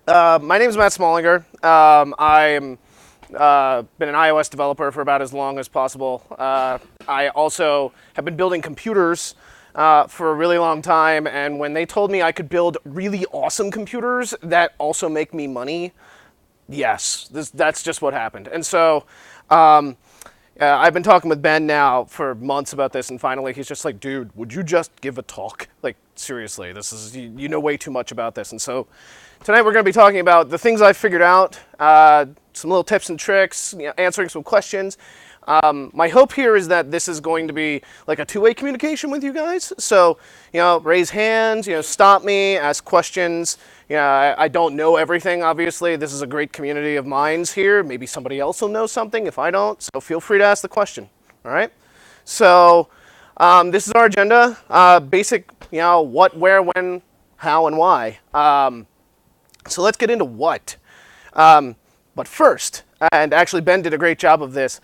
My name is Matt Smollinger. I'm been an iOS developer for about as long as possible. I also have been building computers for a really long time, and when they told me I could build really awesome computers that also make me money, yes, that's just what happened. And so I've been talking with Ben now for months about this, and finally he's just like, dude, would you just give a talk? Like, seriously, this is, you know way too much about this. And so tonight we're going to be talking about the things I figured out, some little tips and tricks, answering some questions. My hope here is that this is going to be like a two-way communication with you guys. So, raise hands, stop me, ask questions. I don't know everything, obviously. This is a great community of minds here. Maybe somebody else will know something if I don't. So feel free to ask the question, all right? So this is our agenda. Basic, what, where, when, how, and why. So let's get into what. But first, and actually Ben did a great job of this,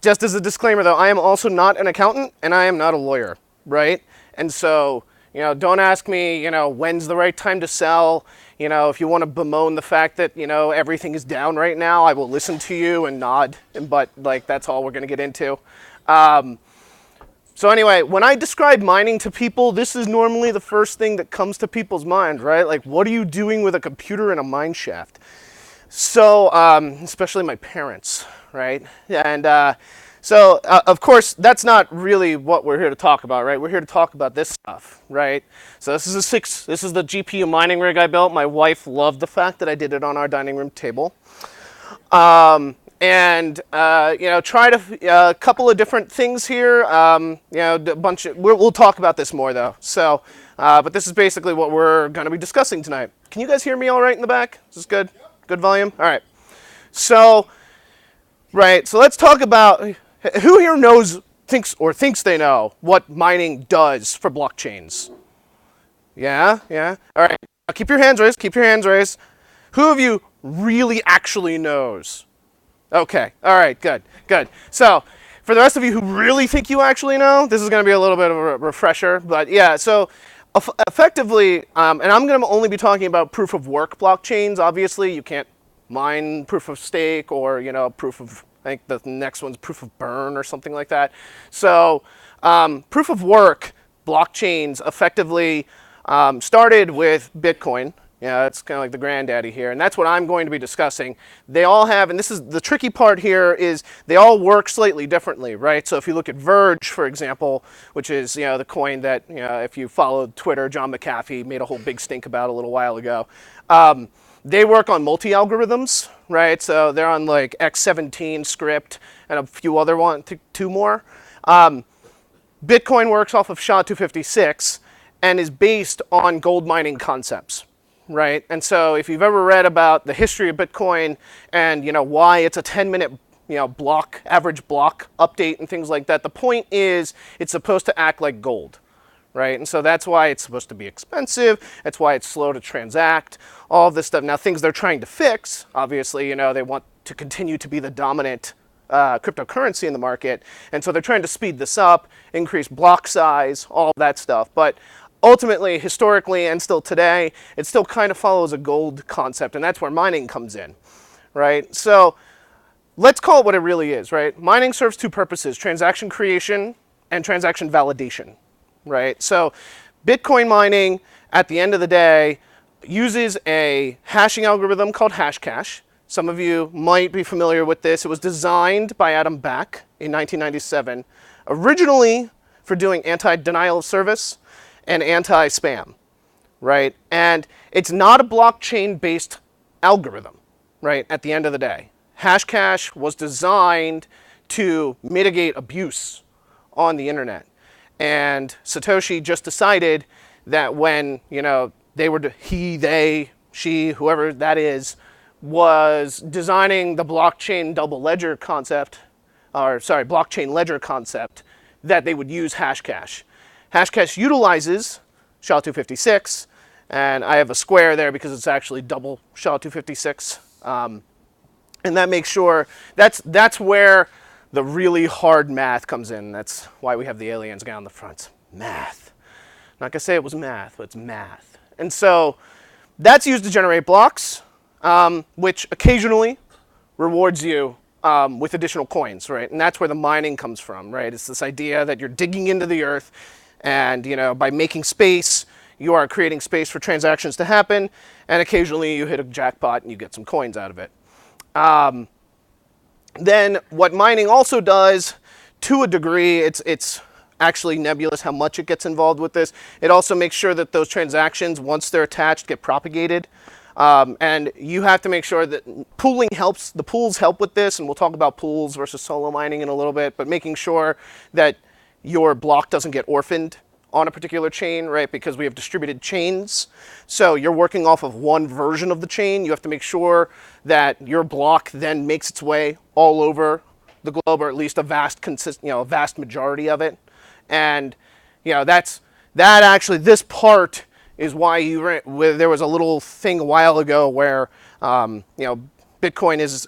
just as a disclaimer though, I am also not an accountant and I am not a lawyer, right? And so, don't ask me, when's the right time to sell. If you want to bemoan the fact that, everything is down right now, I will listen to you and nod, but like that's all we're going to get into. So anyway, when I describe mining to people, this is normally the first thing that comes to people's mind, right? Like, what are you doing with a computer in a mine shaft? So, especially my parents, right? And of course, that's not really what we're here to talk about, right? We're here to talk about this stuff, right? So this is this is the GPU mining rig I built. My wife loved the fact that I did it on our dining room table. Try a couple of different things here. A bunch of, we'll talk about this more though. So, but this is basically what we're going to be discussing tonight. Can you guys hear me all right in the back? Is this good? Good volume? All right. So, so let's talk about who here thinks they know what mining does for blockchains. Yeah. All right. Now keep your hands raised. Keep your hands raised. Who of you really actually knows? Okay. All right. Good. So, for the rest of you who really think you actually know, this is going to be a little bit of a refresher. But yeah, so effectively, and I'm going to only be talking about proof of work blockchains. Obviously, you can't mine proof of stake or, proof of, I think the next one's proof of burn or something like that. So proof of work blockchains effectively started with Bitcoin. It's kind of like the granddaddy here, and that's what I'm going to be discussing. They all have, and this is the tricky part here, is they all work slightly differently, right? So if you look at Verge, for example, which is, the coin that, if you followed Twitter, John McAfee made a whole big stink about a little while ago. They work on multi-algorithms, right? So they're on like X17 script and a few other two more. Bitcoin works off of SHA-256 and is based on gold mining concepts. Right, and so if you've ever read about the history of Bitcoin and why it's a 10-minute average block update and things like that, the point is it's supposed to act like gold, right? And so that's why it's supposed to be expensive. That's why it's slow to transact. All of this stuff. Now, things they're trying to fix, obviously, they want to continue to be the dominant cryptocurrency in the market, and so they're trying to speed this up, increase block size, all that stuff, but ultimately, historically, and still today, it still kind of follows a gold concept, and that's where mining comes in, right? So let's call it what it really is, right? Mining serves two purposes: transaction creation and transaction validation, right? So Bitcoin mining, at the end of the day, uses a hashing algorithm called Hashcash. Some of you might be familiar with this. It was designed by Adam Back in 1997, originally for doing anti-denial of service and anti-spam, right? And it's not a blockchain-based algorithm, right, at the end of the day. Hashcash was designed to mitigate abuse on the internet. And Satoshi just decided that when, she, whoever that is, was designing the blockchain ledger concept, that they would use Hashcash. Hashcash utilizes SHA-256, and I have a square there because it's actually double SHA-256. And that makes sure, that's where the really hard math comes in. That's why we have the aliens guy on the front. Math. I'm not going to say it was math, but it's math. And so That's used to generate blocks, which occasionally rewards you with additional coins, right? And that's where the mining comes from, right? It's this idea that you're digging into the earth, and by making space, you are creating space for transactions to happen, and occasionally you hit a jackpot and you get some coins out of it. Then what mining also does, to a degree, it's actually nebulous how much it gets involved with this. It also makes sure that those transactions, once they're attached, get propagated. And you have to make sure that pooling helps. The pools help with this, and we'll talk about pools versus solo mining in a little bit, but making sure that your block doesn't get orphaned on a particular chain, right? Because we have distributed chains. So you're working off of one version of the chain. You have to make sure that your block then makes its way all over the globe, or at least a vast majority of it. And that actually, this part is why there was a little thing a while ago where Bitcoin is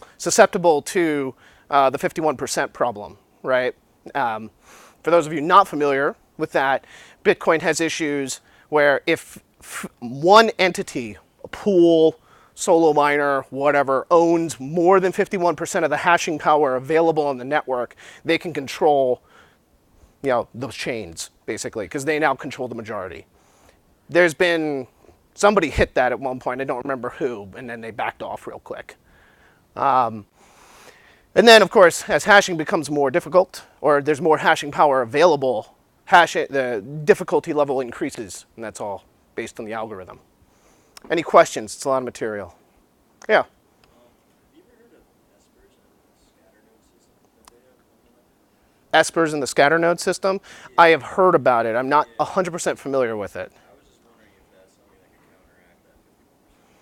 susceptible to the 51% problem, right? For those of you not familiar with that, Bitcoin has issues where if one entity, a pool, solo miner, whatever, owns more than 51% of the hashing power available on the network, they can control those chains, basically, because they now control the majority. There's been, somebody hit that at one point, I don't remember who, and then they backed off real quick. And then, of course, as hashing becomes more difficult, or there's more hashing power available, the difficulty level increases, and that's all based on the algorithm. Any questions? It's a lot of material. Yeah? Have you ever heard of Espers and the scatter node system that they have coming up? Espers in the scatter node system? Yeah. I have heard about it. I'm not 100% familiar with it. I was just wondering if that's something that could counteract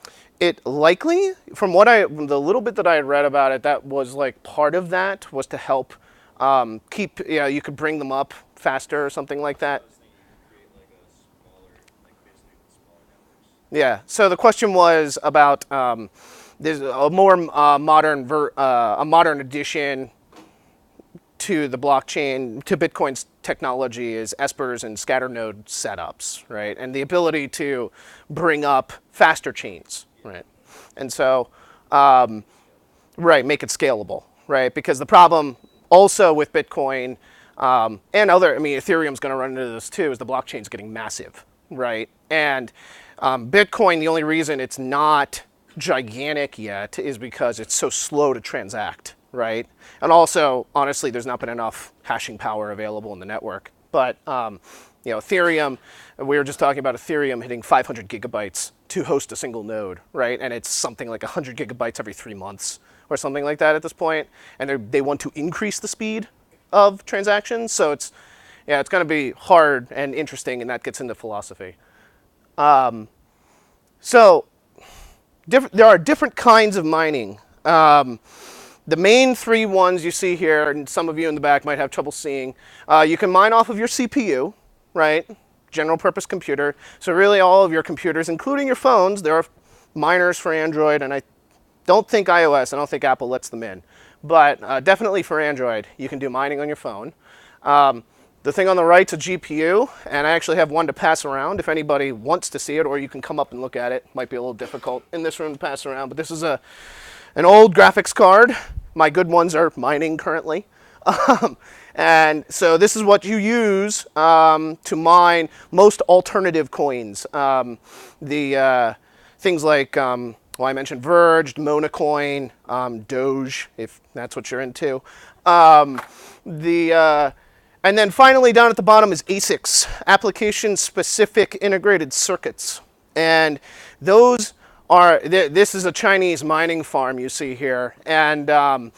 that 50%. It likely, from the little bit that I had read about it, that was like part of that was to help keep, you could bring them up faster or something like that. I was thinking you could create like a smaller, basically smaller networks. Yeah. So the question was about there's a more modern addition to the blockchain, to Bitcoin's technology, is Espers and scatter node setups, right? And the ability to bring up faster chains, right? And so, make it scalable, right? Because the problem also with Bitcoin and Ethereum's going to run into this too, is the blockchain's getting massive, right? And Bitcoin, the only reason it's not gigantic yet is because it's so slow to transact, right? And also, honestly, there's not been enough hashing power available in the network. But Ethereum, we were just talking about Ethereum hitting 500 gigabytes to host a single node, right? And it's something like 100 gigabytes every 3 months or something like that at this point. And they want to increase the speed of transactions. So it's going to be hard and interesting, and that gets into philosophy. There are different kinds of mining. The main three ones you see here, and some of you in the back might have trouble seeing, you can mine off of your CPU, right? General purpose computer. So really all of your computers, including your phones, there are miners for Android, and I don't think iOS, I don't think Apple lets them in. But definitely for Android, you can do mining on your phone. The thing on the right's a GPU, and I actually have one to pass around if anybody wants to see it, or you can come up and look at it. Might be a little difficult in this room to pass around, but this is an old graphics card. My good ones are mining currently. And so this is what you use to mine most alternative coins. Things like, I mentioned Verge, Monacoin, Doge, if that's what you're into. And then finally down at the bottom is ASICs, application-specific integrated circuits. And those are, this is a Chinese mining farm you see here. And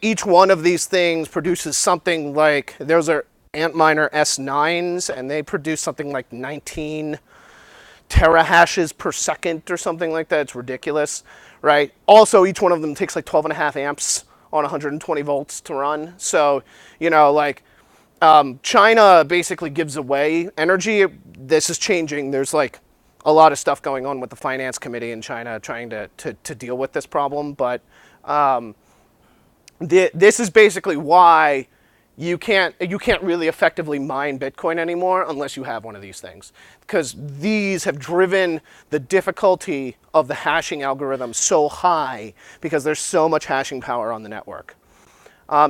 each one of these things produces something like, those are Antminer S9s, and they produce something like 19 terahashes per second or something like that. It's ridiculous, right? Also, each one of them takes like 12.5 amps on 120 volts to run. So, China basically gives away energy. This is changing. There's like a lot of stuff going on with the finance committee in China trying to deal with this problem. But this is basically why you can't really effectively mine Bitcoin anymore unless you have one of these things, because these have driven the difficulty of the hashing algorithm so high because there's so much hashing power on the network.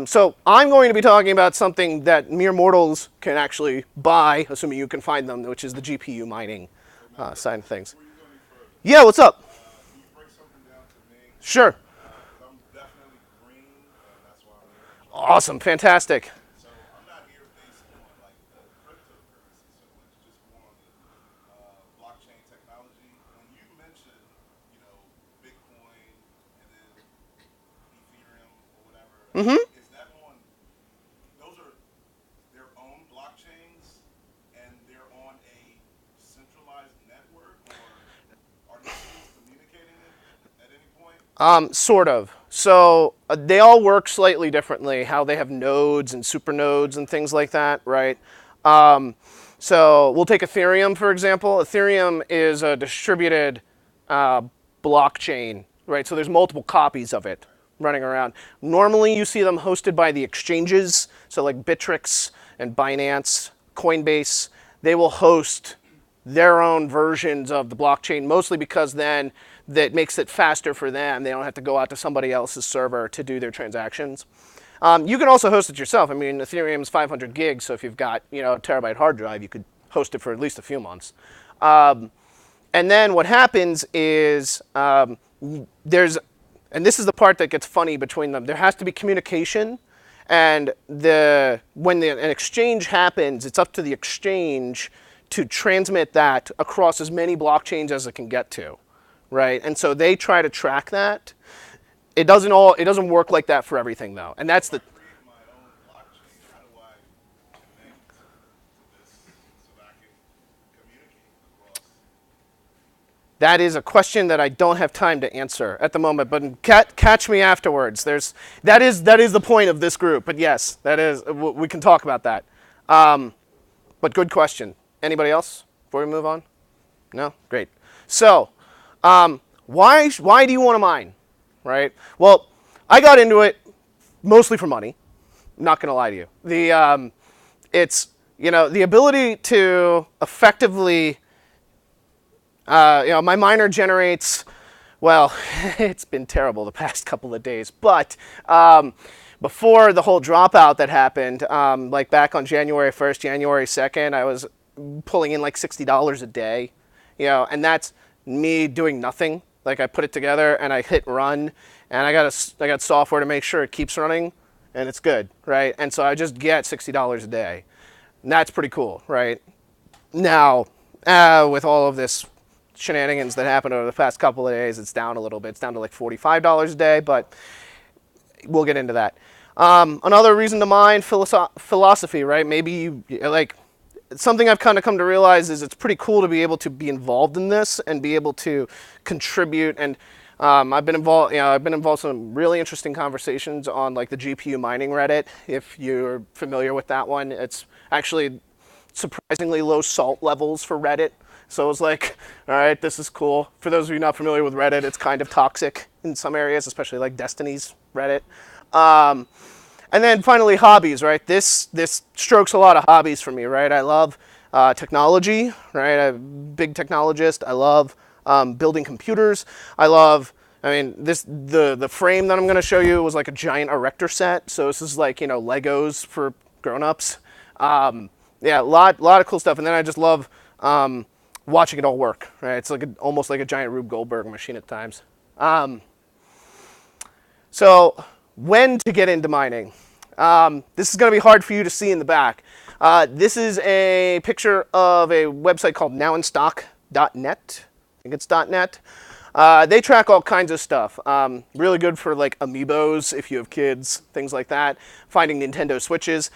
So I'm going to be talking about something that mere mortals can actually buy, assuming you can find them, which is the GPU mining side of things. Before you go any further, Yeah, what's up? can you break something down to me? Sure. 'Cause I'm definitely green, and that's why I'm here. Awesome, fantastic. So I'm not here based on like the cryptocurrency so much, just more on the blockchain technology. When you mention, Bitcoin and then Ethereum or whatever, is that on? Those are their own blockchains, and they're on a centralized network, or are these things communicating at any point? Sort of. So they all work slightly differently, how they have nodes and supernodes and things like that, right? So we'll take Ethereum, for example. Ethereum is a distributed blockchain, right? So there's multiple copies of it running around. Normally you see them hosted by the exchanges, so like Bittrex and Binance, Coinbase. They will host their own versions of the blockchain, mostly because then that makes it faster for them. They don't have to go out to somebody else's server to do their transactions. You can also host it yourself. I mean, Ethereum's 500 gigs, so if you've got a terabyte hard drive, you could host it for at least a few months. And then what happens is and this is the part that gets funny between them. There has to be communication, and when an exchange happens, it's up to the exchange to transmit that across as many blockchains as it can get to, right? And so they try to track that. It doesn't work like that for everything though, and that's the. Create my own blockchain. How do I connect to this so that I can communicate across? That is a question that I don't have time to answer at the moment, but catch me afterwards. That is the point of this group. But yes, we can talk about that. But good question. Anybody else before we move on? No? Great. So, why do you want to mine, right? Well, I got into it mostly for money. I'm not going to lie to you. It's the ability to effectively. My miner generates, well, it's been terrible the past couple of days, but before the whole dropout that happened, like back on January 1st, January 2nd, I was pulling in like $60 a day, and that's me doing nothing. Like I put it together and I hit run, and I got software to make sure it keeps running, and it's good, right? And so I just get $60 a day, and that's pretty cool, right? Now, with all of this shenanigans that happened over the past couple of days, it's down a little bit. It's down to like $45 a day, but we'll get into that. Another reason to mine, philosophy, right? Maybe like something I've kind of come to realize is it's pretty cool to be able to be involved in this and be able to contribute. And I've been involved. I've been involved in some really interesting conversations on like the GPU mining Reddit. If you're familiar with that one, it's actually surprisingly low salt levels for Reddit. So it was like, all right, this is cool. For those of you not familiar with Reddit, it's kind of toxic in some areas, especially like Destiny's Reddit. And then finally, hobbies, right? This strokes a lot of hobbies for me, right? I love technology, right? I'm a big technologist. I love building computers. The frame that I'm going to show you was like a giant erector set. So this is like, Legos for grown-ups. A lot of cool stuff. And then I just love watching it all work, right? It's like almost like a giant Rube Goldberg machine at times. So when to get into mining? This is going to be hard for you to see in the back. This is a picture of a website called nowinstock.net. I think it's .net. They track all kinds of stuff. Really good for like amiibos if you have kids, things like that. Finding Nintendo Switches.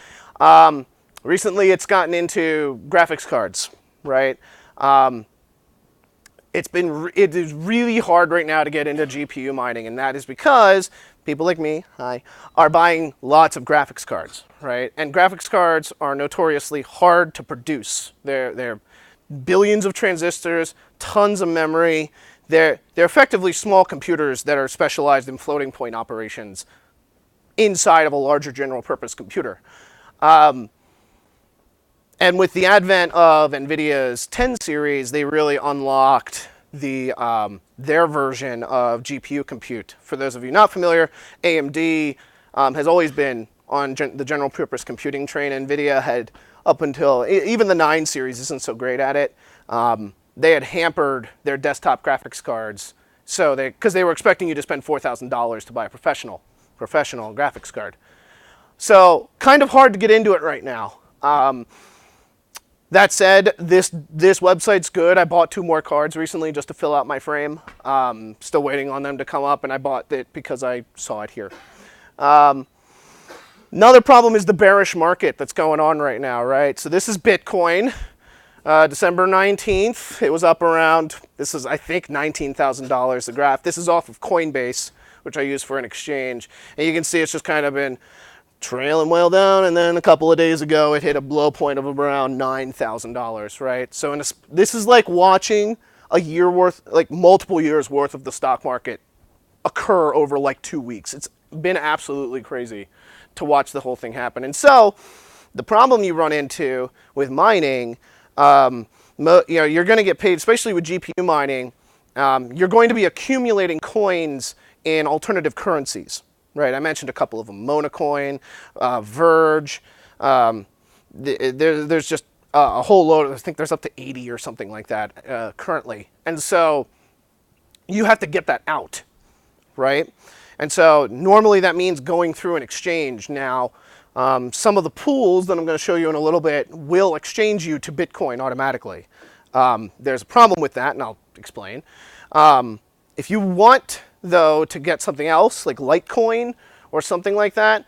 Recently, it's gotten into graphics cards, right? It is really hard right now to get into GPU mining, and that is because people like me, are buying lots of graphics cards, right? And graphics cards are notoriously hard to produce. They're billions of transistors, tons of memory. They're effectively small computers that are specialized in floating point operations inside of a larger general purpose computer. And with the advent of NVIDIA's 10 series, they really unlocked their version of GPU compute. For those of you not familiar, AMD has always been on the general purpose computing train. NVIDIA had, up until, even the 9 series isn't so great at it, they had hampered their desktop graphics cards, because they were expecting you to spend $4,000 to buy a professional graphics card. So kind of hard to get into it right now. That said, this website's good. I bought 2 more cards recently just to fill out my frame. Still waiting on them to come up, and I bought it because I saw it here. Another problem is the bearish market that's going on right now, right? So this is Bitcoin. December 19th, it was up around, this is I think $19,000, the graph. This is off of Coinbase, which I use for an exchange. And you can see it's just kind of been trailing well down, and then a couple of days ago it hit a low point of around $9,000, right? So this is like watching a year worth, like multiple years worth of the stock market occur over like 2 weeks. It's been absolutely crazy to watch the whole thing happen. And so the problem you run into with mining, you're going to get paid, especially with GPU mining, you're going to be accumulating coins in alternative currencies. Right, I mentioned a couple of them: Monacoin, Verge. There's just a whole load. I think there's up to 80 or something like that currently. And so you have to get that out, right? And so normally that means going through an exchange. Now, some of the pools that I'm going to show you in a little bit will exchange you to Bitcoin automatically. There's a problem with that, and I'll explain. If you want, though, to get something else like Litecoin or something like that,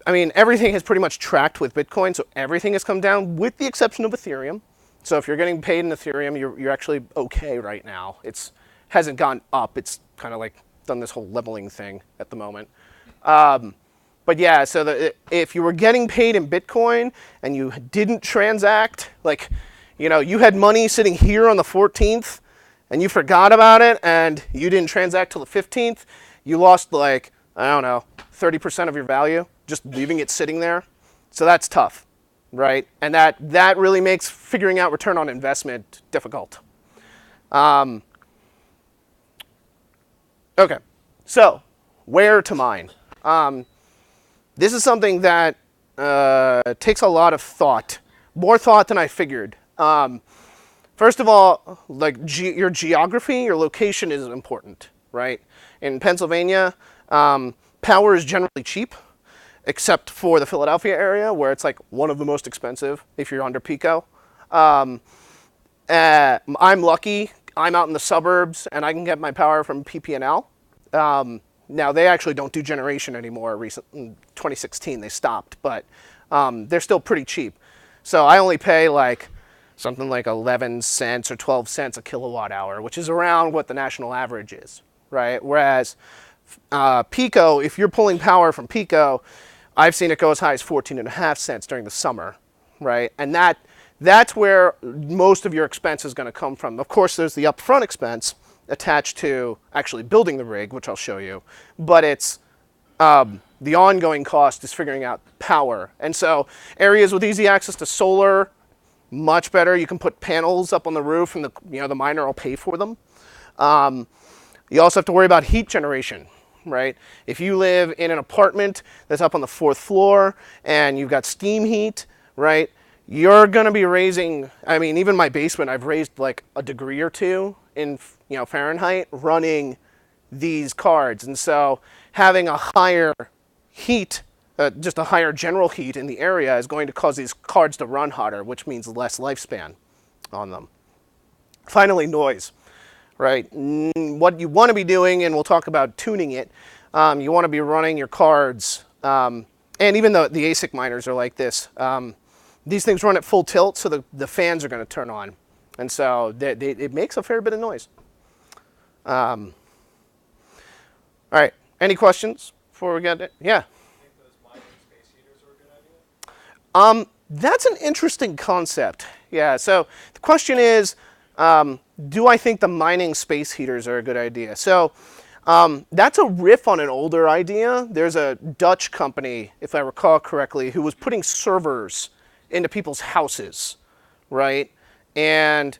I mean, everything has pretty much tracked with Bitcoin, so everything has come down with the exception of Ethereum. So if you're getting paid in Ethereum, you're actually okay right now. It hasn't gone up. It's kind of like done this whole leveling thing at the moment. But yeah, so if you were getting paid in Bitcoin and you didn't transact, like, you had money sitting here on the 14th, and you forgot about it, and you didn't transact till the 15th, you lost, like, I don't know, 30% of your value, just leaving it sitting there. So that's tough, right? And that really makes figuring out return on investment difficult. Okay, so where to mine? This is something that takes a lot of thought, more thought than I figured. First of all, like your geography, your location is important, right? In Pennsylvania, power is generally cheap, except for the Philadelphia area, where it's like one of the most expensive if you're under Pico. I'm lucky. I'm out in the suburbs, and I can get my power from PP&L. Now, they actually don't do generation anymore. In 2016, they stopped, but they're still pretty cheap. So I only pay like something like 11 cents or 12 cents a kilowatt hour, which is around what the national average is, right? Whereas Pico, if you're pulling power from Pico, I've seen it go as high as 14.5 cents during the summer, right? And that's where most of your expense is going to come from. Of course, there's the upfront expense attached to actually building the rig, which I'll show you, but it's the ongoing cost is figuring out power. And so areas with easy access to solar, much better. You can put panels up on the roof, and the miner will pay for them. You also have to worry about heat generation, right? If you live in an apartment that's up on the 4th floor and you've got steam heat, right, you're going to be raising, I mean, even my basement, I've raised like a degree or two in Fahrenheit running these cards. And so having a higher heat, just a higher general heat in the area is going to cause these cards to run hotter, which means less lifespan on them. Finally, noise, right? What you want to be doing, and we'll talk about tuning it, you want to be running your cards, and even though the ASIC miners are like this, these things run at full tilt, so the fans are going to turn on. And so it makes a fair bit of noise. All right, any questions before we get it? Yeah? That's an interesting concept. Yeah, so the question is, do I think the mining space heaters are a good idea? So That's a riff on an older idea. There's a Dutch company, if I recall correctly, who was putting servers into people's houses, right? And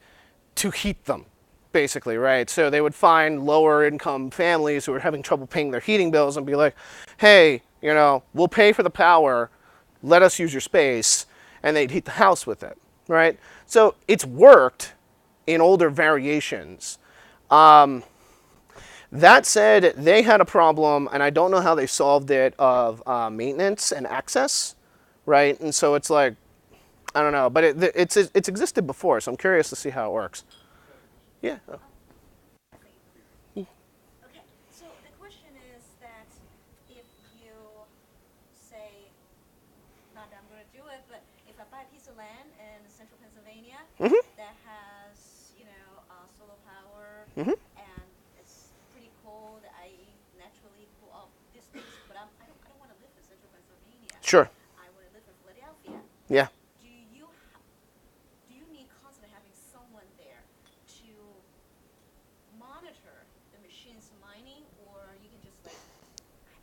to heat them, basically, right? So they would find lower income families who were having trouble paying their heating bills and be like, hey, you know, we'll pay for the power, let us use your space, and they'd heat the house with it, right? So it's worked in older variations. That said, they had a problem, and I don't know how they solved it, of maintenance and access, right? And so it's like, I don't know, but it's existed before, so I'm curious to see how it works. Yeah. Oh. Okay, so the question is that if you say, not that I'm going to do it, but if I buy a piece of land in central Pennsylvania that has, you know, solar power and it's pretty cold, I naturally cool off distance, but I don't want to live in central Pennsylvania. Sure. I want to live in Philadelphia. Yeah. Do you need constantly having someone there to monitor the machines mining, or you can just like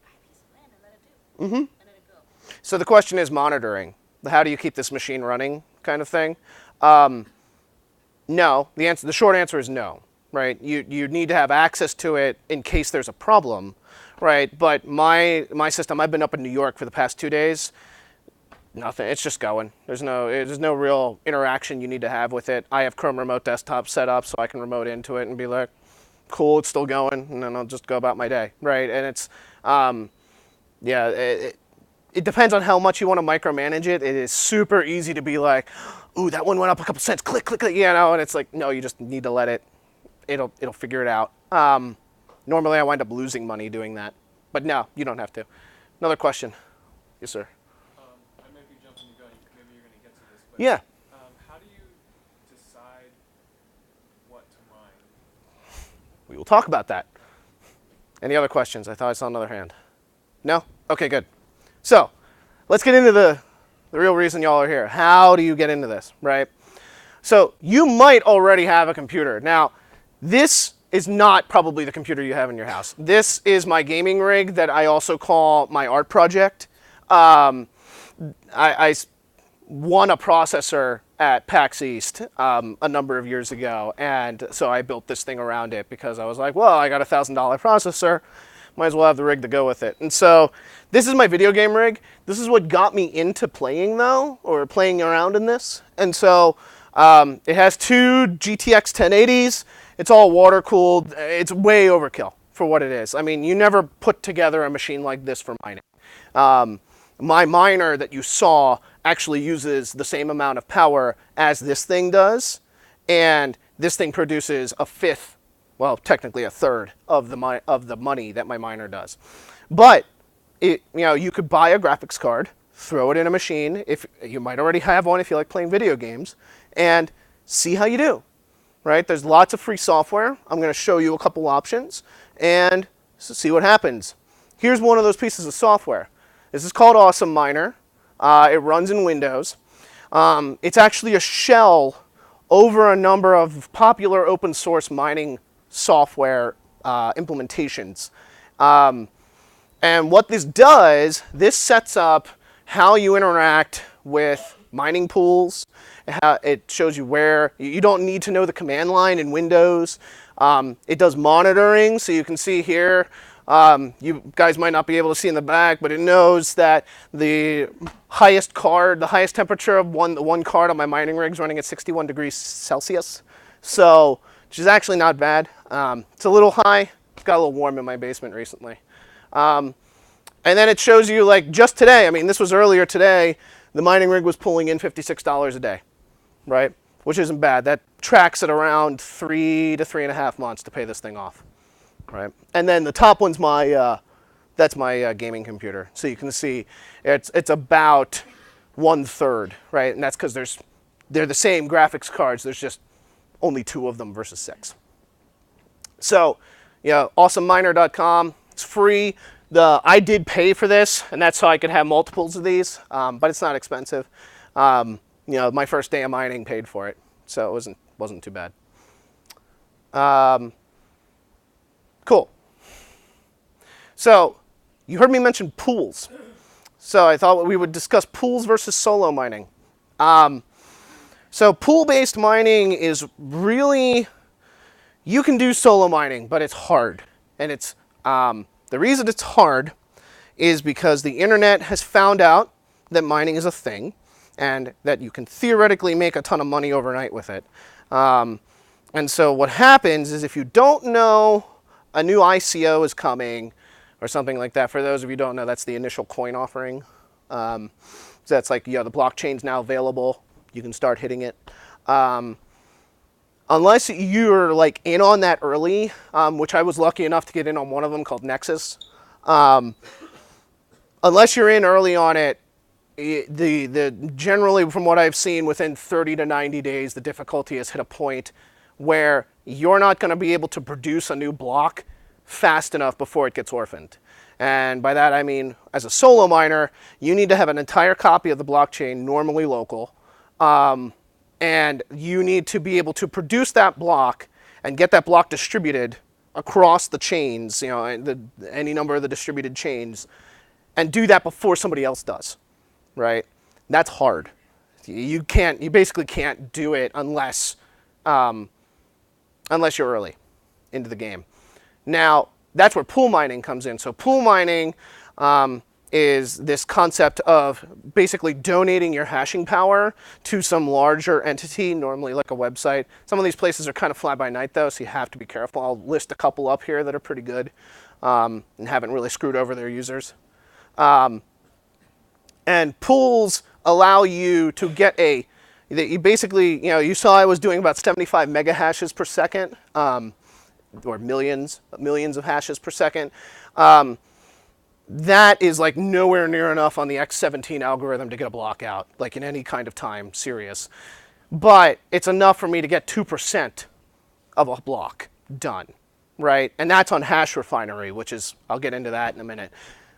buy a piece of land and let it do, and let it go? So the question is monitoring. How do you keep this machine running, kind of thing? No. The short answer is no. Right? You need to have access to it in case there's a problem, right? But my system, I've been up in New York for the past 2 days. Nothing. It's just going. There's no real interaction you need to have with it. I have Chrome Remote Desktop set up so I can remote into it and be like, cool, it's still going, and then I'll just go about my day, right? And it's, yeah, it depends on how much you want to micromanage it. It is super easy to be like, ooh, that one went up a couple cents, click, click, click, you know, and it's like, no, you just need to let it, it'll figure it out. Normally I wind up losing money doing that, but no, you don't have to. Another question. Yes, sir. I might be jumping the gun. Maybe you're going to get to this. But, Yeah. how do you decide what to mine? We will talk about that. Any other questions? I thought I saw another hand. No? Okay, good. So, let's get into the real reason y'all are here. How do you get into this, right? So, you might already have a computer. Now, this is not probably the computer you have in your house. This is my gaming rig that I also call my art project. I won a processor at PAX East a number of years ago, and so I built this thing around it because I was like, well, I got a $1,000 processor, might as well have the rig to go with it. And so this is my video game rig. This is what got me into playing, though, or playing around in this. And so it has two GTX 1080s. It's all water cooled. It's way overkill for what it is. I mean, you never put together a machine like this for mining. My miner that you saw actually uses the same amount of power as this thing does, and this thing produces a fifth, well, technically a third of the money that my miner does. But you could buy a graphics card, throw it in a machine, if you might already have one if you like playing video games, and see how you do. Right? There's lots of free software. I'm going to show you a couple options and see what happens. Here's one of those pieces of software. This is called Awesome Miner. It runs in Windows. It's actually a shell over a number of popular open source mining software implementations. And what this does, this sets up how you interact with mining pools. It shows you where you don't need to know the command line in Windows. It does monitoring, so you can see here. You guys might not be able to see in the back, but it knows that the highest temperature of the one card on my mining rig is running at 61 degrees Celsius. So, which is actually not bad. It's a little high. It's got a little warm in my basement recently. And then it shows you, like, just today, I mean, this was earlier today, the mining rig was pulling in $56 a day, right? Which isn't bad. That tracks at around 3 to 3.5 months to pay this thing off, right? And then the top one's that's my gaming computer. So you can see it's about 1/3, right? And that's because they're the same graphics cards. There's just only 2 of them versus 6. So, awesomeminer.com. It's free. I did pay for this, and that's so I could have multiples of these, but it's not expensive. My first day of mining paid for it, so it wasn't too bad. Cool. So you heard me mention pools. So I thought we would discuss pools versus solo mining. So pool-based mining is really, you can do solo mining, but it's hard. And it's the reason it's hard is because the internet has found out that mining is a thing and that you can theoretically make a ton of money overnight with it. And so what happens is if you don't know a new ICO is coming or something like that, for those of you who don't know, that's the initial coin offering. So that's like, the blockchain's now available. You can start hitting it. Unless you're like in on that early, which I was lucky enough to get in on one of them called Nexus. Unless you're in early on it, generally from what I've seen, within 30 to 90 days, the difficulty has hit a point where you're not going to be able to produce a new block fast enough before it gets orphaned. And by that I mean, as a solo miner, you need to have an entire copy of the blockchain, normally local, and you need to be able to produce that block and get that block distributed across the chains, any number of the distributed chains, and do that before somebody else does, right? That's hard. You basically can't do it unless you're early into the game. Now, that's where pool mining comes in. So pool mining is this concept of basically donating your hashing power to some larger entity, normally like a website. Some of these places are kind of fly by night though, so you have to be careful. I'll list a couple up here that are pretty good and haven't really screwed over their users. And pools allow you to get you basically, you saw I was doing about 75 mega hashes per second, or millions of hashes per second. That is like nowhere near enough on the X17 algorithm to get a block out, like in any kind of time, serious. But it's enough for me to get 2% of a block done, right? And that's on hash refinery, which is, I'll get into that in a minute.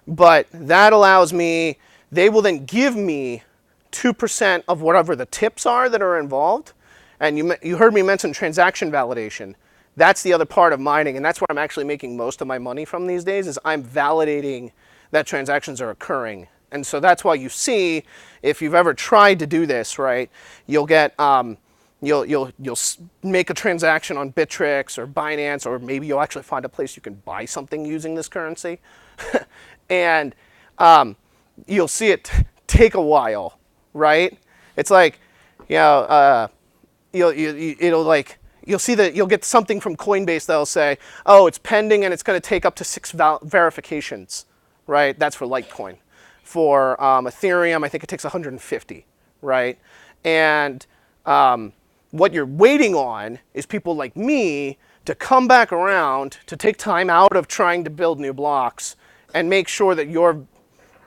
But that allows me, they will then give me 2% of whatever the tips are that are involved. And you heard me mention transaction validation. That's the other part of mining, and that's where I'm actually making most of my money from these days, is I'm validating that transactions are occurring. And so that's why you see, if you've ever tried to do this, right, you'll get, you'll make a transaction on Bittrex or Binance, or maybe you'll actually find a place you can buy something using this currency. And you'll see it take a while, right? It's like, you'll see that you'll get something from Coinbase that'll say, oh, it's pending and it's going to take up to 6 verifications, right? That's for Litecoin. For Ethereum, I think it takes 150, right? And what you're waiting on is people like me to come back around, to take time out of trying to build new blocks and make sure that your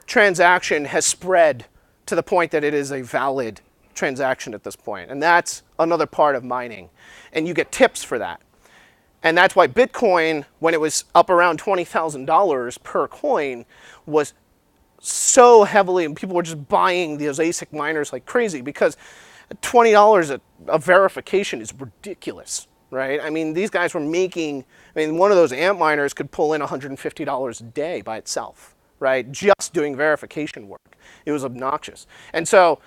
transaction has spread to the point that it is a valid transaction at this point. And that's another part of mining. And you get tips for that. And that's why Bitcoin, when it was up around $20,000 per coin, was so heavily, and people were just buying those ASIC miners like crazy, because $20 a verification is ridiculous, right? I mean, these guys were making, one of those AMP miners could pull in $150 a day by itself, right? Just doing verification work. It was obnoxious. And so,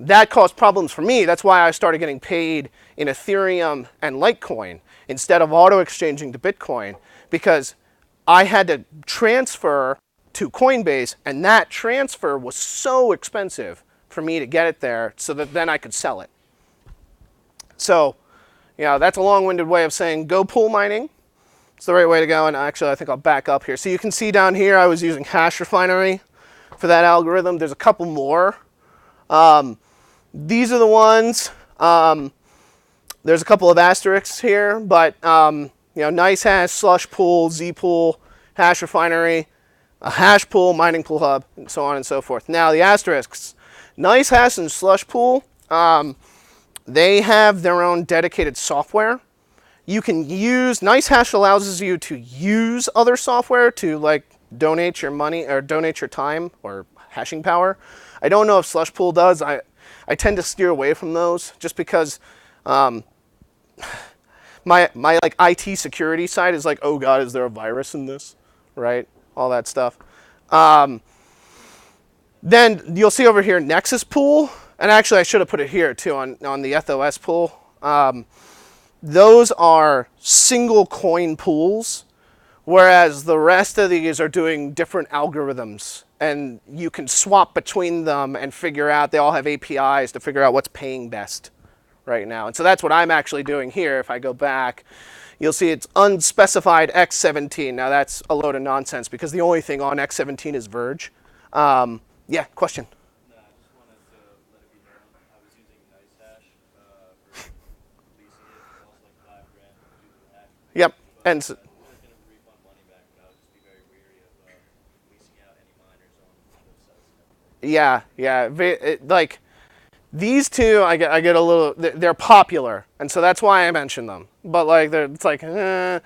that caused problems for me. That's why I started getting paid in Ethereum and Litecoin instead of auto-exchanging to Bitcoin, because I had to transfer to Coinbase, and that transfer was so expensive for me to get it there so that then I could sell it. So, that's a long-winded way of saying go pool mining. It's the right way to go, and actually I think I'll back up here. So you can see down here I was using hash refinery for that algorithm. There's a couple more. These are the ones. There's a couple of asterisks here, but nice hash, slush pool, Z pool, hash refinery, a hash pool, mining pool hub, and so on and so forth. Now the asterisks, nice hash and slush pool, they have their own dedicated software. You can use, nice hash allows you to use other software to donate your money or donate your time or hashing power. I don't know if slush pool does. I tend to steer away from those just because my IT security side is like, oh God, is there a virus in this, right? All that stuff. Then you'll see over here Nexus pool, and actually I should have put it here too on the ethos pool. Those are single coin pools, whereas the rest of these are doing different algorithms, and you can swap between them and figure out, they all have APIs to figure out what's paying best right now. And so that's what I'm actually doing here. If I go back, you'll see it's unspecified X17. Now that's a load of nonsense because the only thing on X17 is Verge. Yeah, question. No, I just wanted to let it be known. I was using NiceHash for leasing it. It cost like $5,000 to do the hash. Yep. But And I was going to refund money back, but I would just be very weary of leasing out any miners on those sites and everything. yeah. Like these two, I get a little. They're popular, and so that's why I mention them. But like, it's like, yeah.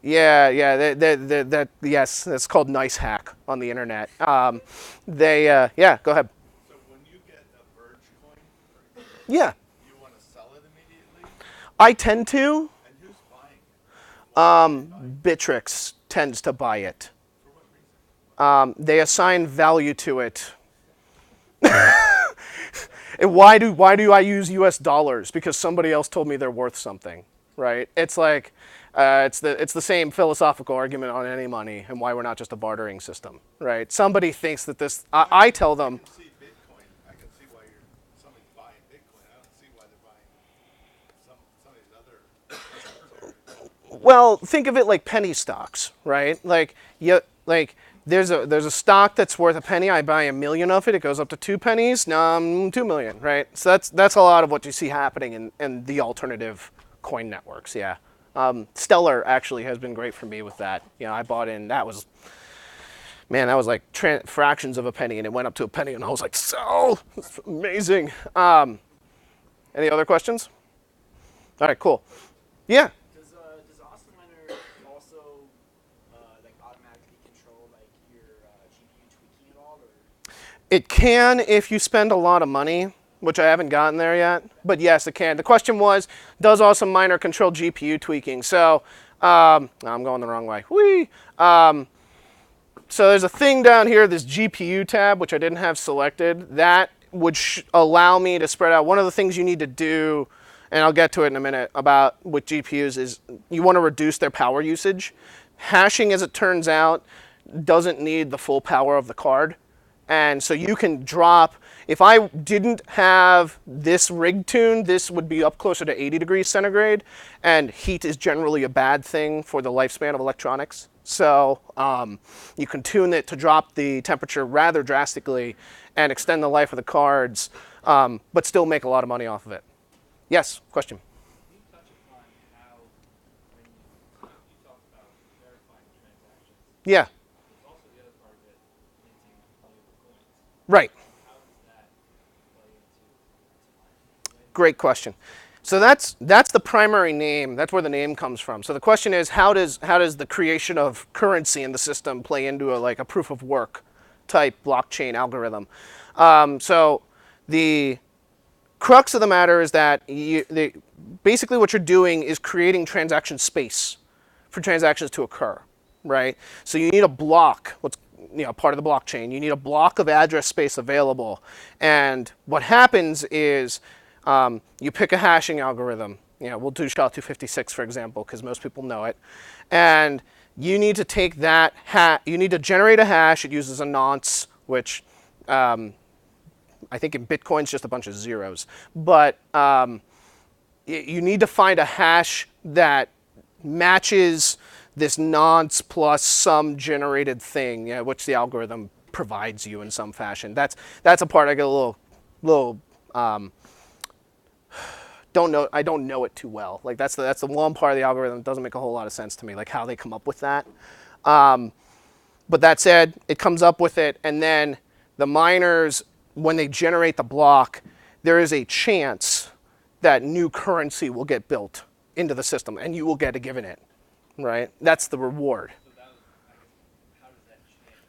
That yes, it's called nice hack on the internet. Yeah. Go ahead. So when you get a Verge coin, for example, Yeah, you want to sell it immediately, I tend to. and who's buying? Bittrex tends to buy it. For what reason? They assign value to it. And why do I use US dollars? Because somebody else told me they're worth something, right? It's like it's the same philosophical argument on any money and why we're not just a bartering system, right? Somebody thinks that this. I tell them. I can see Bitcoin. I can see why somebody's buying Bitcoin. I don't see why they're buying some of these other. Well, think of it like penny stocks, right? There's a stock that's worth a penny. I buy 1 million of it. It goes up to 2 pennies. Now I'm 2 million, right? So that's a lot of what you see happening in the alternative coin networks. Yeah, Stellar actually has been great for me with that. You know, I bought in. That was like fractions of a penny, and it went up to a penny, and I was like, so it's amazing. Any other questions? All right, cool. Yeah. Does Awesome Miner also like automatically control like your GPU tweaking at all, or? It can if you spend a lot of money, which I haven't gotten there yet. But yes, it can. The question was, does Awesome Miner control GPU tweaking? So I'm going the wrong way. Whee! So there's a thing down here, this GPU tab, which I didn't have selected. That would allow me to spread out. One of the things you need to do, and I'll get to it in a minute, about with GPUs is you want to reduce their power usage. Hashing, as it turns out, doesn't need the full power of the card. And so you can drop, if I didn't have this rig tuned, this would be up closer to 80 degrees centigrade. And heat is generally a bad thing for the lifespan of electronics. So you can tune it to drop the temperature rather drastically and extend the life of the cards, but still make a lot of money off of it. Yes, question? Can you touch upon how, when you talk about verifying transactions, Yeah, there's also the other part of it, minting valuable coins. right. How does that play into mining? Great question. So that's the primary name. That's where the name comes from. So the question is, how does the creation of currency in the system play into a proof of work type blockchain algorithm? So the crux of the matter is that basically what you're doing is creating transaction space for transactions to occur, right? So you need a block. Part of the blockchain. You need a block of address space available, and what happens is you pick a hashing algorithm. We'll do SHA-256 for example, because most people know it. And you need to take that you need to generate a hash. It uses a nonce, which I think in Bitcoin it's just a bunch of zeros. But you need to find a hash that matches this nonce plus some generated thing, which the algorithm provides you in some fashion. That's a part I get a little I don't know it too well. Like that's the one part of the algorithm that doesn't make a whole lot of sense to me, like how they come up with that. But that said, it comes up with it, and then the miners, when they generate the block, there is a chance that new currency will get built into the system, and you will get a given it, right? That's the reward. So that was, I guess, how does that change?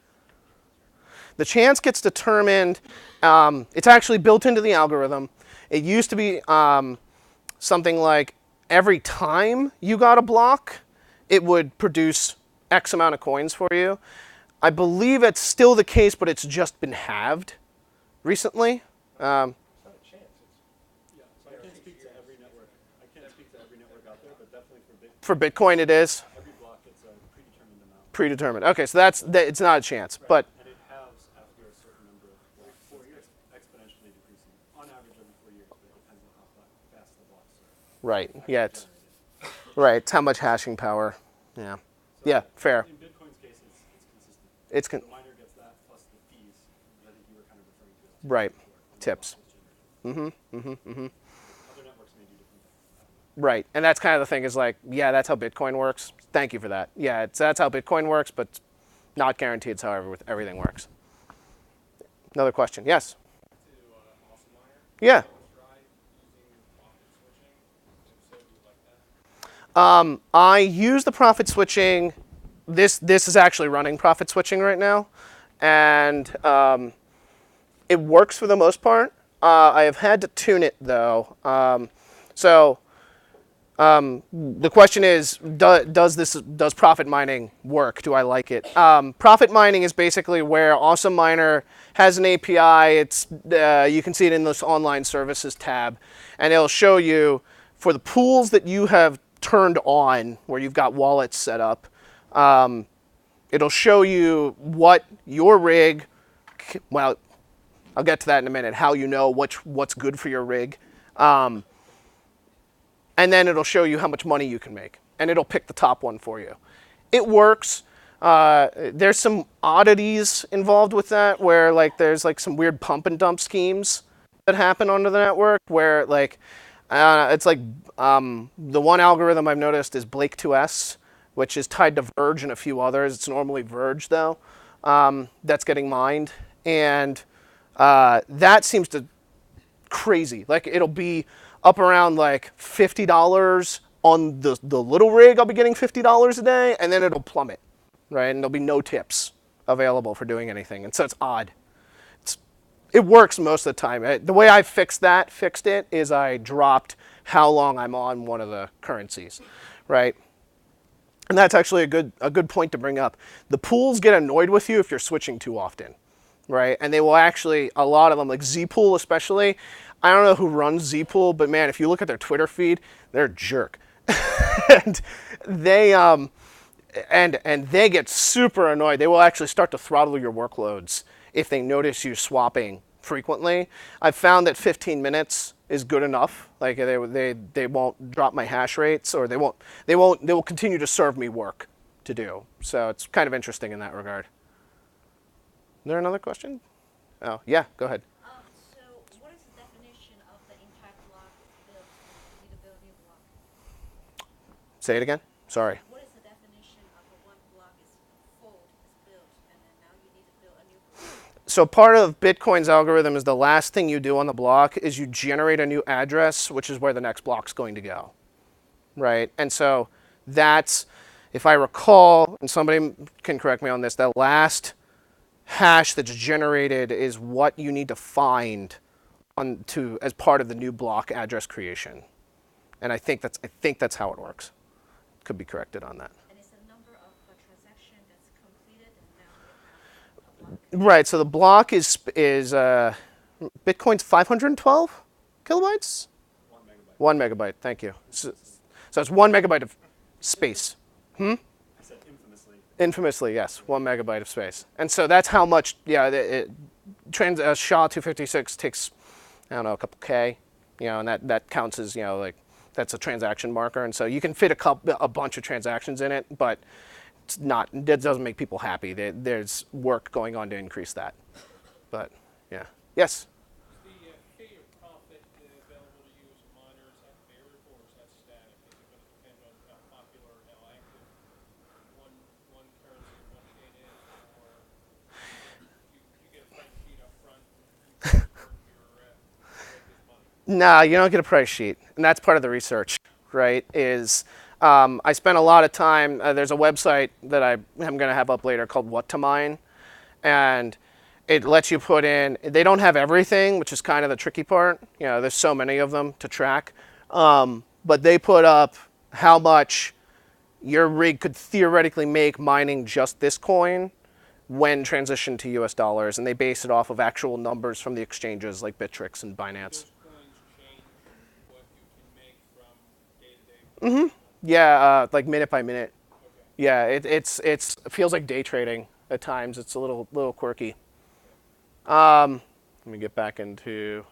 The chance gets determined. It's actually built into the algorithm. It used to be something like every time you got a block, it would produce X amount of coins for you. I believe it's still the case, but it's just been halved recently. It's not a chance. Yeah. So I can't speak to every network. I can't speak to every network out there, but definitely For Bitcoin, it is every block, it's a predetermined amount. predetermined. Okay, so it's not a chance, but And it halves after a certain number of blocks. 4 years. Exponentially decreasing. On average, every 4 years, but it depends on how fast the blocks are. right, yeah, it's right. It's how much hashing power. Yeah, yeah, fair. In Bitcoin's case, it's consistent. It's The miner gets that plus the fees. I think you were kind of referring to as right. tips. Tips. Other networks may do different things. Right, and that's kind of the thing is like, yeah, that's how Bitcoin works. Thank you for that. Yeah, that's how Bitcoin works, but not guaranteed it's how everything works. Another question, yes? Yeah. I use the profit switching. This is actually running profit switching right now, and it works for the most part. I have had to tune it though. The question is, does profit mining work? Do I like it? Profit mining is basically where Awesome Miner has an API. It's you can see it in this online services tab, and it'll show you for the pools that you have turned on, where you've got wallets set up. It'll show you what your rig. Well, I'll get to that in a minute. How you know what's good for your rig. And then it'll show you how much money you can make, and it'll pick the top one for you. It works. There's some oddities involved with that, where like there's like some weird pump and dump schemes that happen onto the network, where like it's like the one algorithm I've noticed is Blake2S, which is tied to Verge and a few others. It's normally Verge though, that's getting mined, and that seems to crazy. Like it'll be up around like $50 on the little rig. I'll be getting $50 a day, and then it'll plummet, right? And there'll be no tips available for doing anything, and so it's odd. It works most of the time. The way I fixed it is I dropped how long I'm on one of the currencies, right? And that's actually a good point to bring up. The pools get annoyed with you if you're switching too often, right? And they will actually, a lot of them, like Zpool especially. I don't know who runs Zpool, but man, if you look at their Twitter feed, they're a jerk. And they they get super annoyed. They will actually start to throttle your workloads if they notice you swapping frequently. I've found that 15 minutes is good enough. Like they won't drop my hash rates, or they will continue to serve me work to do. So it's kind of interesting in that regard. Is there another question? Oh, yeah, go ahead. So what is the definition of the impact block built? You need to build a new block. Say it again. Sorry. What is the definition of a one block is full, is built, and then now you need to build a new block? So part of Bitcoin's algorithm is the last thing you do on the block is you generate a new address, which is where the next block's going to go, right? And so that's, if I recall, and somebody can correct me on this, that last hash that's generated is what you need to find as part of the new block address creation. And I think that's how it works. Could be corrected on that. And it's the number of a transaction that's completed, and now you have a block. Right. So the block is Bitcoin's 512 kilobytes. 1 megabyte. Thank you. So it's 1 megabyte of space. I said infamously. Infamously, yes, 1 megabyte of space. And so that's how much. Yeah, SHA-256 takes, I don't know, a couple K. You know, and that counts as, you know, like, that's a transaction marker, and so you can fit a bunch of transactions in it, but it's not. That doesn't make people happy. There's work going on to increase that. But yeah, yes. Is the fee of profit available to you as a miner? Is that variable or is that static? Is it going to depend on how popular or how active one currency, one chain is, or you get a price sheet up front and you make this money? No, you don't get a price sheet, and that's part of the research, right? I spent a lot of time. There's a website that I'm going to have up later called What to Mine, and it lets you put in. They don't have everything, which is kind of the tricky part. You know, there's so many of them to track, but they put up how much your rig could theoretically make mining just this coin when transitioned to US dollars, and they base it off of actual numbers from the exchanges like Bittrex and Binance. Those coins change what you can make from day to day. Yeah, like minute by minute. Okay. Yeah, it feels like day trading at times. It's a little quirky. Let me get back into.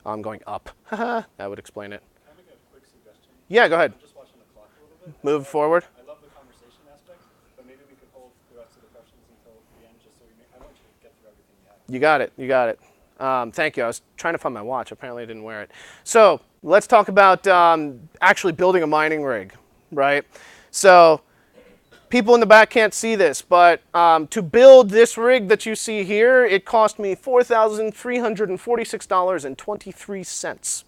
I'm going up. That would explain it. Can I make a quick suggestion? Yeah, go ahead. I'm just watching the clock a little bit. Move forward. I love the conversation aspect, but maybe we could hold the rest of the questions until the end, just so I want you to get through everything you have. You got it. You got it. Thank you. I was trying to find my watch. Apparently, I didn't wear it. So let's talk about actually building a mining rig, right? So people in the back can't see this, but to build this rig that you see here, it cost me $4,346.23,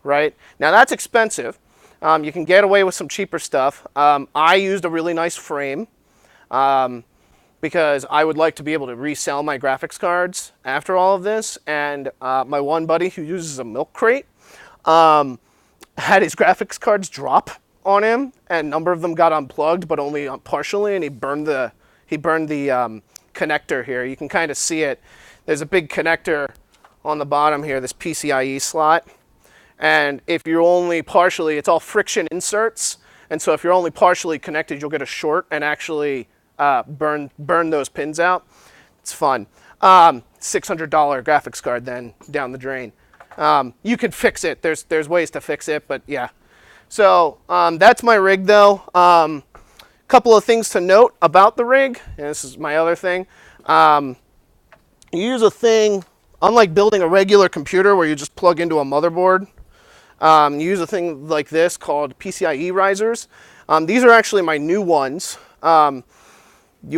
right? Now that's expensive. You can get away with some cheaper stuff. I used a really nice frame because I would like to be able to resell my graphics cards after all of this. And my one buddy who uses a milk crate had his graphics cards drop on him, and a number of them got unplugged, but only partially, and he burned the connector here. You can kind of see it. There's a big connector on the bottom here, this PCIe slot, and if you're only partially, it's all friction inserts, and so if you're only partially connected, you'll get a short and actually burn those pins out. It's fun. $600 graphics card then down the drain. You could fix it. There's ways to fix it, but yeah. So that's my rig though. Couple of things to note about the rig, and this is my other thing. You use a thing, unlike building a regular computer where you just plug into a motherboard, you use a thing like this called PCIe risers. These are actually my new ones. You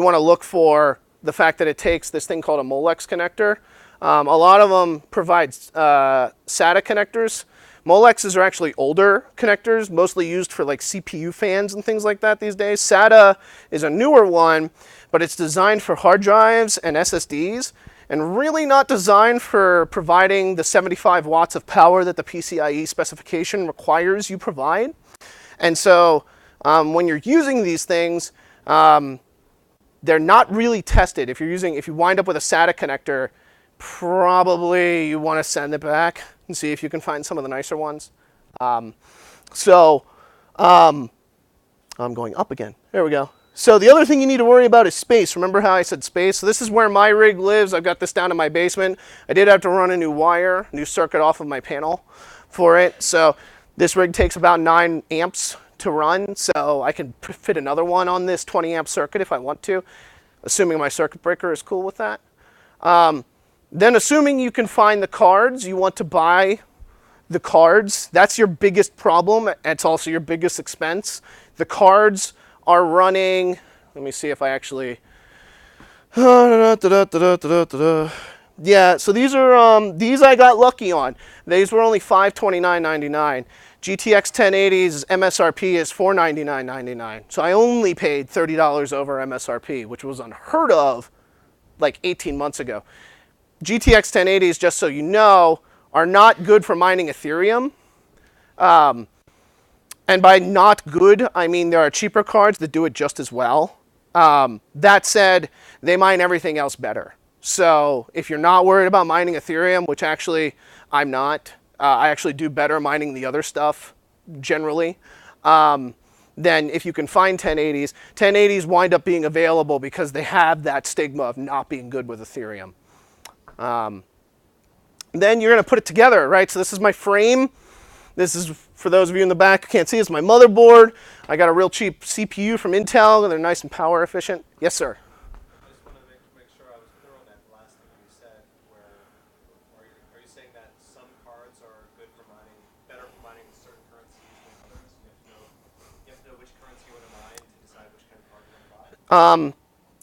want to look for the fact that it takes this thing called a Molex connector. A lot of them provide SATA connectors. Molexes are actually older connectors, mostly used for like CPU fans and things like that these days. SATA is a newer one, but it's designed for hard drives and SSDs, and really not designed for providing the 75 watts of power that the PCIe specification requires you provide. And so when you're using these things, they're not really tested. If you wind up with a SATA connector, probably you want to send it back and see if you can find some of the nicer ones. I'm going up again. There we go. So the other thing you need to worry about is space. Remember how I said space? So this is where my rig lives. I've got this down in my basement. I did have to run a new circuit off of my panel for it. So this rig takes about 9 amps to run. So I can fit another one on this 20 amp circuit if I want to, assuming my circuit breaker is cool with that. Then assuming you can find the cards, you want to buy the cards. That's your biggest problem. It's also your biggest expense. The cards are running, let me see if I actually, yeah, so these are, these I got lucky on. These were only $529.99. GTX 1080's MSRP is $499.99. So I only paid $30 over MSRP, which was unheard of like 18 months ago. GTX 1080s, just so you know, are not good for mining Ethereum. And by not good, I mean there are cheaper cards that do it just as well. That said, they mine everything else better. So if you're not worried about mining Ethereum, which actually I'm not, I actually do better mining the other stuff generally, then if you can find 1080s, 1080s wind up being available because they have that stigma of not being good with Ethereum. Then you're going to put it together, right? So this is my frame. This is, for those of you in the back who can't see, it's my motherboard. I got a real cheap CPU from Intel, and they're nice and power efficient. Yes, sir. I just want to make sure I was clear on that last thing you said, where are you saying that some cards are good for mining, better for mining certain currencies than others? You have to know which currency you want to mine to decide which kind of card you want to buy?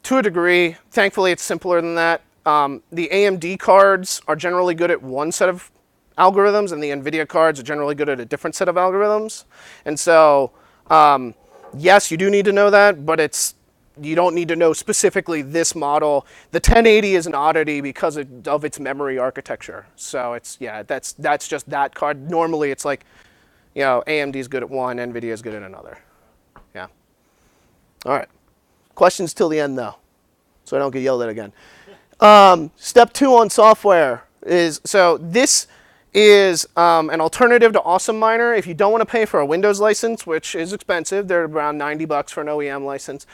To a degree. Thankfully, it's simpler than that. The AMD cards are generally good at one set of algorithms, and the NVIDIA cards are generally good at a different set of algorithms. And so, yes, you do need to know that, but you don't need to know specifically this model. The 1080 is an oddity because of its memory architecture. So that's just that card. Normally, it's like, AMD is good at one, NVIDIA is good at another. Yeah. All right. Questions till the end, though, so I don't get yelled at again. Step 2 on software is, so this is an alternative to Awesome Miner. If you don't want to pay for a Windows license, which is expensive, they're around $90 for an OEM license.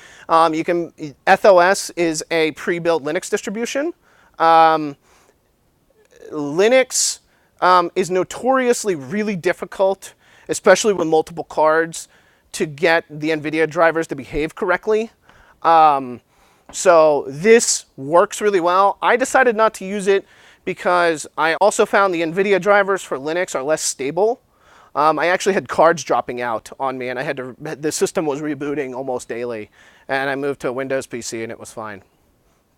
FOS is a pre-built Linux distribution. Linux is notoriously really difficult, especially with multiple cards, to get the NVIDIA drivers to behave correctly. So this works really well. I decided not to use it because I also found the NVIDIA drivers for Linux are less stable. I actually had cards dropping out on me, and the system was rebooting almost daily, and I moved to a Windows PC, and it was fine.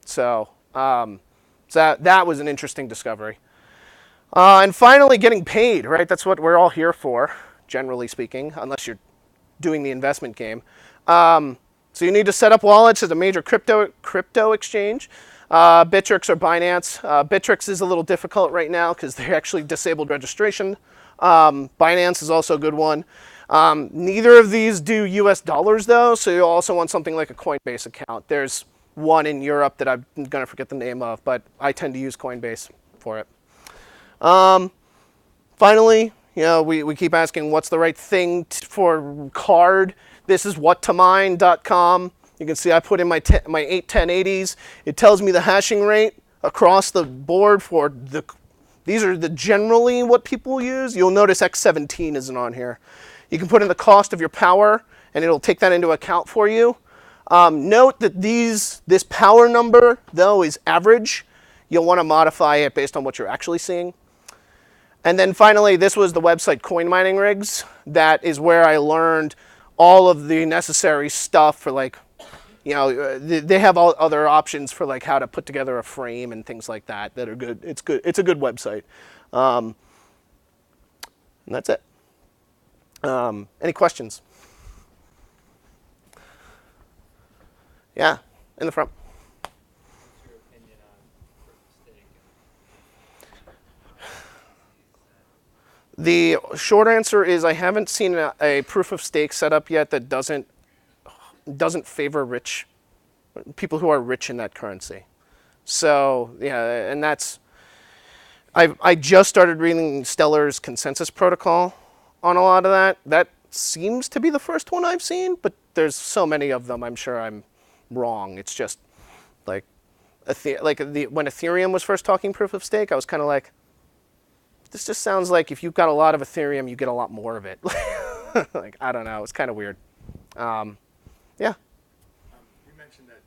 So, that was an interesting discovery. And finally, getting paid, right? That's what we're all here for, generally speaking, unless you're doing the investment game. So you need to set up wallets as a major crypto exchange. Bittrex or Binance. Bittrex is a little difficult right now because they actually disabled registration. Binance is also a good one. Neither of these do US dollars though, so you also want something like a Coinbase account. There's one in Europe that I'm going to forget the name of, but I tend to use Coinbase for it. Finally, we keep asking what's the right thing for card. This is whattomine.com. You can see I put in my 81080s. It tells me the hashing rate across the board for these are generally what people use. You'll notice X17 isn't on here. You can put in the cost of your power, and it'll take that into account for you. Note that this power number, though, is average. You'll want to modify it based on what you're actually seeing. And then finally, this was the website Coin Mining Rigs. That is where I learned all of the necessary stuff for they have all other options for like how to put together a frame and things like that are good. It's good. It's a good website. And that's it. Any questions? Yeah, in the front. What's your opinion on proof of stake? The short answer is I haven't seen a proof of stake set up yet that doesn't favor rich people who are rich in that currency. So yeah, and that's I just started reading Stellar's consensus protocol on a lot of that. That seems to be the first one I've seen, but there's so many of them. I'm sure I'm wrong. It's just like when Ethereum was first talking proof of stake, I was kind of like, this just sounds like if you've got a lot of Ethereum, you get a lot more of it. Like, I don't know. It's kind of weird. Yeah. You mentioned that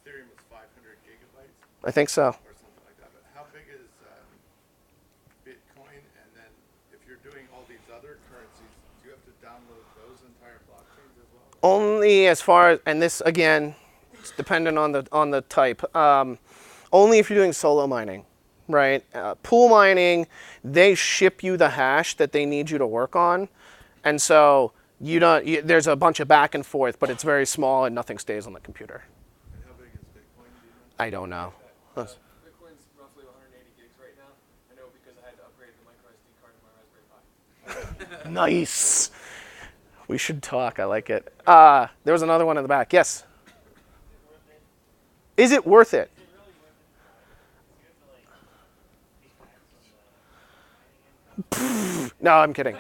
Ethereum was 500 gigabytes I think so. or something like that. But how big is Bitcoin? And then if you're doing all these other currencies, do you have to download those entire blockchains as well? Only as far as, and this again, it's dependent on the type. Only if you're doing solo mining, right? Pool mining, they ship you the hash that they need you to work on, and so there's a bunch of back and forth, but it's very small and nothing stays on the computer. And how big is Bitcoin? Do you know? I don't know. Bitcoin's roughly 180 gigs right now. I know because I had to upgrade the micro SD card in my Raspberry Pi. Nice. We should talk. I like it. There was another one in the back. Yes. Is it worth it? No, I'm kidding.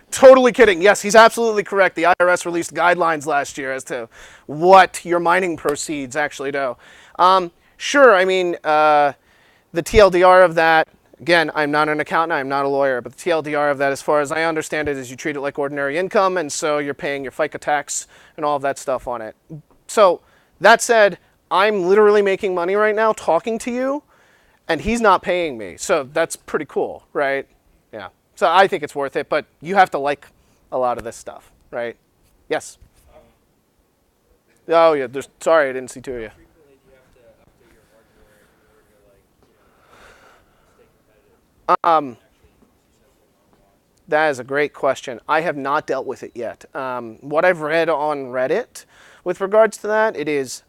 Totally kidding. Yes, he's absolutely correct. The IRS released guidelines last year as to what your mining proceeds actually do. Sure, I mean, the TLDR of that, again, I'm not an accountant, I'm not a lawyer, but the TLDR of that, as far as I understand it, is you treat it like ordinary income, and so you're paying your FICA tax and all of that stuff on it. So, that said, I'm literally making money right now talking to you, and he's not paying me. So that's pretty cool, right? Yeah. So I think it's worth it, but you have to like a lot of this stuff, right? Yes? Oh, yeah. Sorry, I didn't see two of you. Frequently do you have to update your hardware in order to stay competitive? That is a great question. I have not dealt with it yet. What I've read on Reddit with regards to that, it is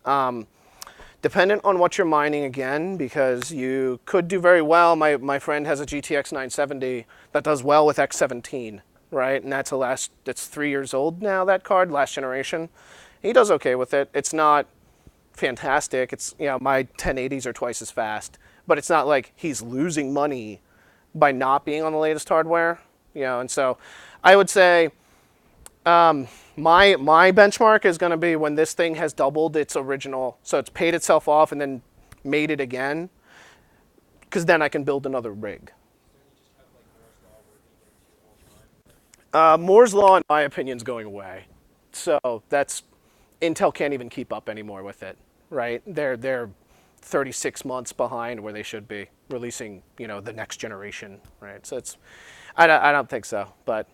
dependent on what you're mining again, because you could do very well. My friend has a GTX 970 that does well with X17. right? And that's 3 years old now, that card, last generation. He does okay with it. It's not fantastic. It's, my 1080s are twice as fast, but it's not like he's losing money by not being on the latest hardware, and so I would say my benchmark is going to be when this thing has doubled its original, so it's paid itself off and then made it again, because then I can build another rig. Moore's law, in my opinion, is going away. So that's Intel can't even keep up anymore with it, right? They're 36 months behind where they should be releasing, the next generation, right? So I don't think so, but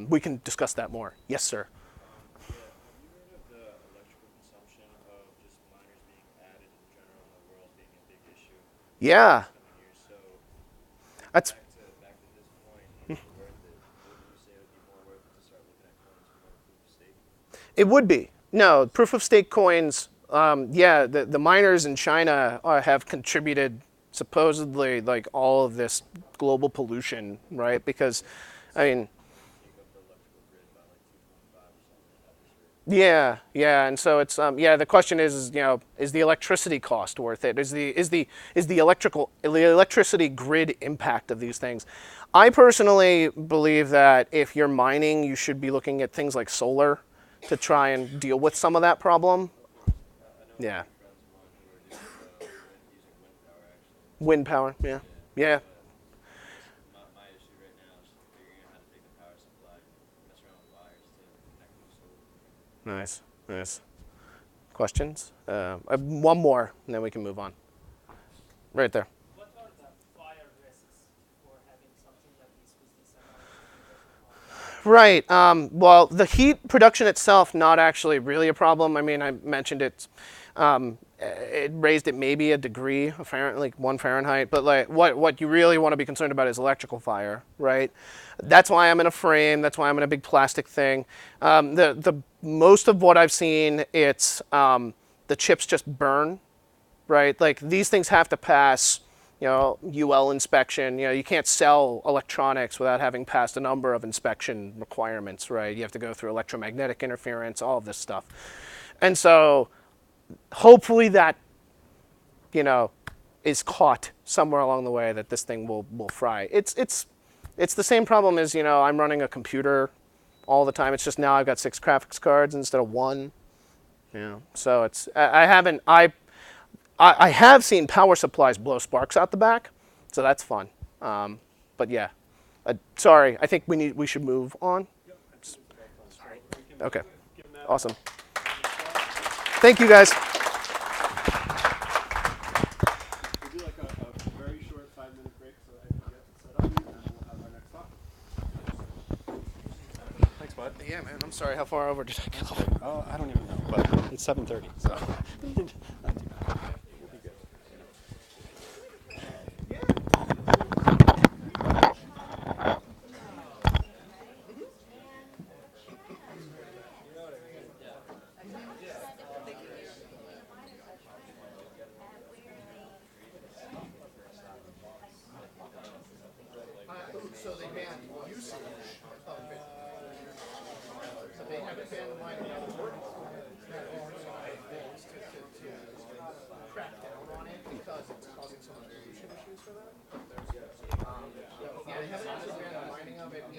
we can discuss that more. Yes, sir. Yeah, have you heard of the electrical consumption of just miners being added in general in the world being a big issue Yeah, coming years? So that's back to this point, is it worth it? Wouldn't you say it would be more worth it to start looking at coins for more proof of stake? it would be. No, proof of stake coins. Yeah, the miners in China have contributed supposedly like all of this global pollution, right? Because, I mean, Take up the electrical grid by like 2.5 or something at this rate. yeah, and so it's the question is the electricity cost worth it? Is the electricity grid impact of these things? I personally believe that if you're mining, you should be looking at things like solar to try and deal with some of that problem. I know Yeah, a few friends of mine who are doing using wind power actually. wind power. Yeah, yeah, My issue right now is figuring out how to take the power supply, mess around with wires to connect to solar. nice. Questions? One more, and then we can move on. Right there. What are the fire risks for having something like this with this amount of Right. Well, the heat production itself, not actually really a problem. I mean, I mentioned it raised it maybe a degree, like 1 Fahrenheit. But like, what you really want to be concerned about is electrical fire, right? That's why I'm in a frame. That's why I'm in a big plastic thing. The most of what I've seen, it's the chips just burn, right? Like these things have to pass, UL inspection. You can't sell electronics without having passed a number of inspection requirements, right? You have to go through electromagnetic interference, all of this stuff. And so hopefully that, is caught somewhere along the way that this thing will fry. It's the same problem as, I'm running a computer all the time. It's just now I've got 6 graphics cards instead of 1. So it's I have seen power supplies blow sparks out the back, so that's fun. But yeah, sorry. I think we should move on. Okay, awesome. Thank you guys. We'll do like a very short 5-minute break so I can get set up, and then we'll have our next talk. Thanks, bud. Yeah, man. I'm sorry. How far over did I go? Oh, I don't even know, but it's 7:30, so not too bad. We'll be good. So they banned usage of it. So they haven't banned mining of it. To crack down on it because it's causing so much pollution issues for them. Yeah, they haven't also banned the mining of it, and